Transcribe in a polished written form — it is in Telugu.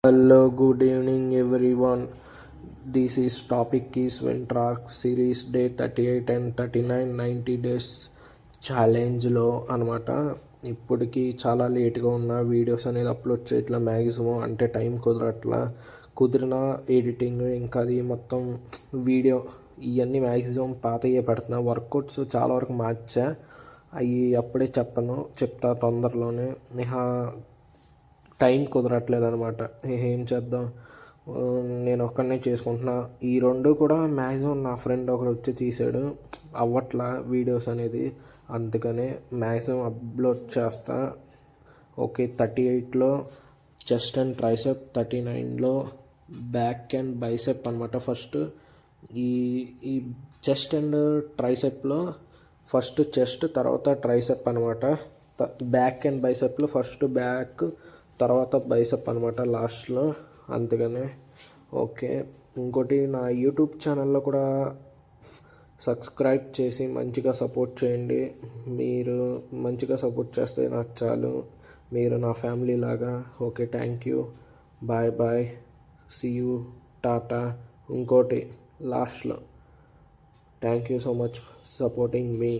Hello, good evening, everyone. This is topic is Ventrac series day 38 and 39 90 days ఛాలెంజ్లో అనమాట. ఇప్పటికి చాలా లేట్గా ఉన్న వీడియోస్ అనేది అప్లోడ్ చేయట్లా మ్యాక్సిమం, అంటే టైం కుదరట్లా. కుదిరిన ఎడిటింగ్ ఇంకా అది మొత్తం వీడియో ఇవన్నీ మ్యాక్సిమం పాతయ్యే పెడుతున్నా. వర్కౌట్స్ చాలా వరకు మార్చా, అవి అప్పుడే చెప్తా తొందరలోనే. టైం కుదరట్లేదు అనమాట. ఏం చేద్దాం, నేను ఒక్కడినే చేసుకుంటున్నా. ఈ రెండు కూడా మ్యాక్సిమం నా ఫ్రెండ్ ఒకడు వచ్చి తీసాడు, అవ్వట్లా వీడియోస్ అనేది. అందుకనే మ్యాక్సిమం అప్లోడ్ చేస్తా. ఓకే, 38లో చెస్ట్ అండ్ ట్రైసెప్, 39లో బ్యాక్ అండ్ బైసెప్ అనమాట. ఫస్ట్ ఈ చెస్ట్ అండ్ ట్రైసెప్లో ఫస్ట్ చెస్ట్, తర్వాత ట్రైసెప్ అనమాట. బ్యాక్ అండ్ బైసెప్లో ఫస్ట్ బ్యాక్, తర్వాత బైసెప్ అనమాట లాస్ట్లో. అందుకనే ఓకే. ఇంకోటి, నా యూట్యూబ్ ఛానల్లో కూడా సబ్స్క్రైబ్ చేసి మంచిగా సపోర్ట్ చేయండి. మీరు మంచిగా సపోర్ట్ చేస్తే నాకు చాలు, మీరు నా ఫ్యామిలీ లాగా. Okay, thank you, bye bye, see you, టాటా. ఇంకోటి లాస్ట్లో, thank you so much supporting me.